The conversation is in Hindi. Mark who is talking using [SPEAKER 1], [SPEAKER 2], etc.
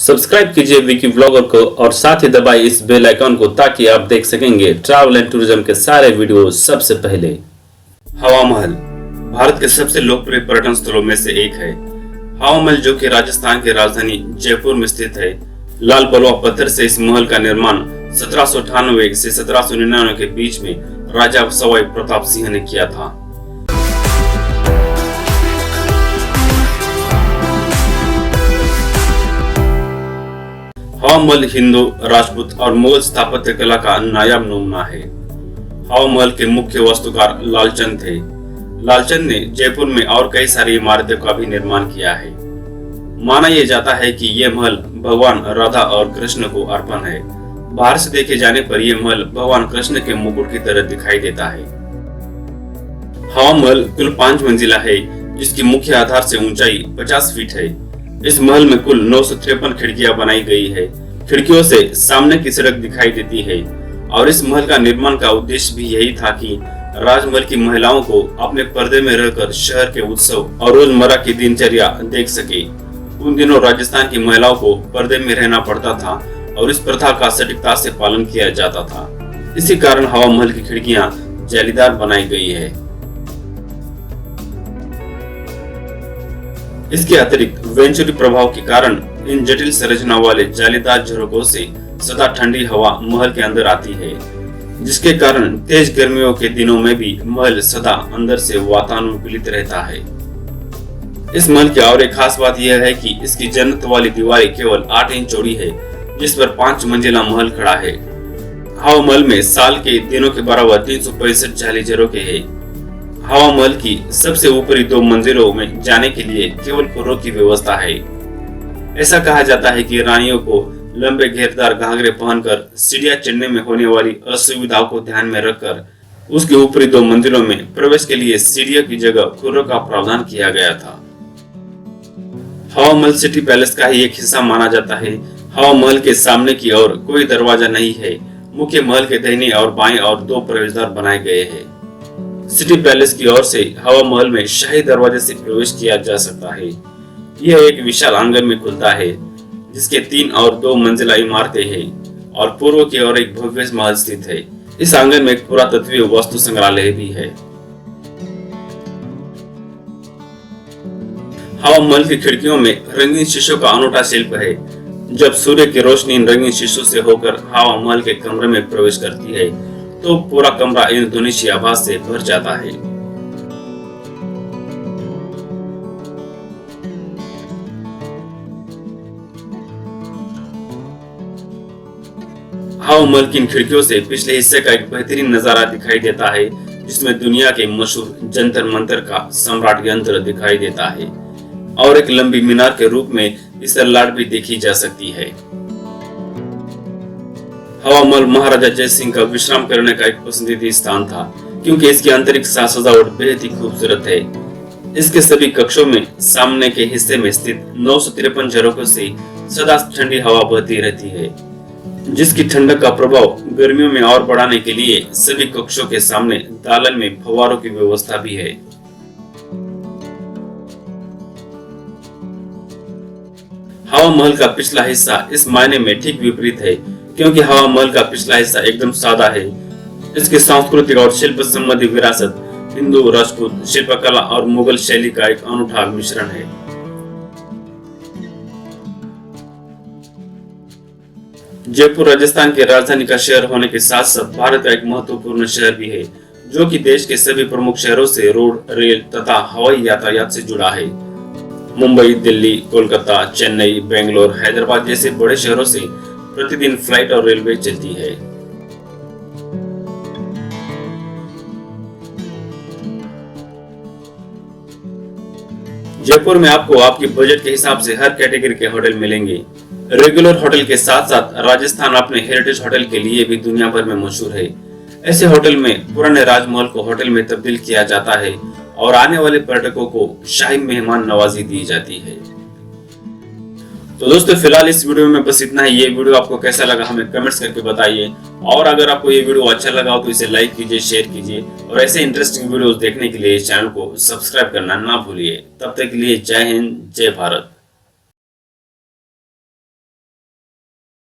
[SPEAKER 1] सब्सक्राइब कीजिए विकी व्लॉगर को और साथ ही दबाइए इस बेल आइकन को ताकि आप देख सकेंगे ट्रैवल एंड टूरिज्म के सारे वीडियो सबसे पहले। हवा महल भारत के सबसे लोकप्रिय पर्यटन स्थलों में से एक है। हवा महल जो कि राजस्थान की राजधानी जयपुर में स्थित है। लाल बलुआ पत्थर से इस महल का निर्माण 1798 से 1799 के बीच में राजा सवाई प्रताप सिंह ने किया था। हवा महल हिंदू, राजपूत और मुगल स्थापत्य कला का नायाब नमूना है। हवा महल के मुख्य वास्तुकार लालचंद थे। लालचंद ने जयपुर में और कई सारी इमारतों का भी निर्माण किया है। माना यह जाता है कि यह महल भगवान राधा और कृष्ण को अर्पण है। बाहर से देखे जाने पर यह महल भगवान कृष्ण के मुकुट की तरह दिखाई देता है। हवा महल कुल 5 मंजिला है, जिसकी मुख्य आधार से ऊंचाई 50 फीट है। इस महल में कुल 953 खिड़कियां बनाई गई है। खिड़कियों से सामने की सड़क दिखाई देती है और इस महल का निर्माण का उद्देश्य भी यही था कि राजमहल की महिलाओं को अपने पर्दे में रहकर शहर के उत्सव और रोजमर्रा की दिनचर्या देख सके। उन दिनों राजस्थान की महिलाओं को पर्दे में रहना पड़ता था और इस प्रथा का सटीकता से पालन किया जाता था। इसी कारण हवा महल की खिड़कियां जालीदार बनाई गई है। इसके अतिरिक्त वेंचुरी प्रभाव के कारण इन जटिल संरचना वाले जालीदार झरोकों से सदा ठंडी हवा महल के अंदर आती है, जिसके कारण तेज गर्मियों के दिनों में भी महल सदा अंदर से वातानुकूलित रहता है। इस महल की और एक खास बात यह है कि इसकी जन्नत वाली दीवारें केवल 8 इंच चौड़ी है, जिस पर 5 मंजिला महल खड़ा है। हवा महल में साल के दिनों के बराबर 365 जाली झरोखे हैं। हवा महल की सबसे ऊपरी 2 मंजिलों में जाने के लिए केवल खुरों की व्यवस्था है। ऐसा कहा जाता है कि रानियों को लंबे घेरदार घाघरे पहनकर सीढ़ियां चढ़ने में होने वाली असुविधाओं को ध्यान में रखकर उसके ऊपरी 2 मंजिलों में प्रवेश के लिए सीढ़ियों की जगह खुरों का प्रावधान किया गया था। हवा महल सिटी पैलेस का ही एक हिस्सा माना जाता है। हवा महल के सामने की ओर कोई दरवाजा नहीं है। मुख्य महल के दाहिने और बाएं और 2 प्रवेशद्वार बनाए गए हैं। सिटी पैलेस की ओर से हवा महल में शाही दरवाजे से प्रवेश किया जा सकता है। यह एक विशाल आंगन में खुलता है, जिसके 3 और 2 मंजिला इमारतें हैं और पूर्व की ओर एक भव्य महल स्थित है। इस आंगन में एक पुरातत्वीय वस्तु संग्रहालय भी है। हवा महल की खिड़कियों में रंगीन शीशों का अनूठा शिल्प है। जब सूर्य की रोशनी इन रंगीन शीशों से होकर हवा महल के कमरे में प्रवेश करती है तो पूरा कमरा इंद्रधनुषी आभास से भर जाता है। हवा महल की इन खिड़कियों से पिछले हिस्से का एक बेहतरीन नजारा दिखाई देता है, जिसमें दुनिया के मशहूर जंतर मंतर का सम्राट यंत्र दिखाई देता है और एक लंबी मीनार के रूप में इससे लाट भी देखी जा सकती है। हवा महल महाराजा जय सिंह का विश्राम करने का एक पसंदीदा स्थान था, क्योंकि इसकी आंतरिक सजावट बेहद ही खूबसूरत है। इसके सभी कक्षों में सामने के हिस्से में स्थित 953 झरोकों से सदा ठंडी हवा बहती रहती है, जिसकी ठंडक का प्रभाव गर्मियों में और बढ़ाने के लिए सभी कक्षों के सामने दालन में फव्वारों की व्यवस्था भी है। हवा महल का पिछला हिस्सा इस मायने में ठीक विपरीत है, क्योंकि हवा महल का पिछला हिस्सा एकदम सादा है। इसकी सांस्कृतिक और शिल्प संबंधी विरासत हिंदू, राजपूत शिल्पकला और मुगल शैली का एक अनूठा मिश्रण है। जयपुर राजस्थान की राजधानी का शहर होने के साथ साथ भारत का एक महत्वपूर्ण शहर भी है, जो कि देश के सभी प्रमुख शहरों से रोड, रेल तथा हवाई यातायात से जुड़ा है। मुंबई, दिल्ली, कोलकाता, चेन्नई, बेंगलोर, हैदराबाद जैसे बड़े शहरों से प्रतिदिन फ्लाइट और रेलवे चलती है। जयपुर में आपको आपके बजट के हिसाब से हर कैटेगरी के होटल मिलेंगे। रेगुलर होटल के साथ साथ राजस्थान अपने हेरिटेज होटल के लिए भी दुनिया भर में मशहूर है। ऐसे होटल में पुराने राजमहल को होटल में तब्दील किया जाता है और आने वाले पर्यटकों को शाही मेहमान नवाजी दी जाती है। तो दोस्तों, फिलहाल इस वीडियो में बस इतना ही। ये वीडियो आपको कैसा लगा हमें कमेंट्स करके बताइए, और अगर आपको ये वीडियो अच्छा लगा हो तो इसे लाइक कीजिए, शेयर कीजिए और ऐसे इंटरेस्टिंग वीडियोस देखने के लिए इस चैनल को सब्सक्राइब करना ना भूलिए। तब तक के लिए जय हिंद, जय भारत।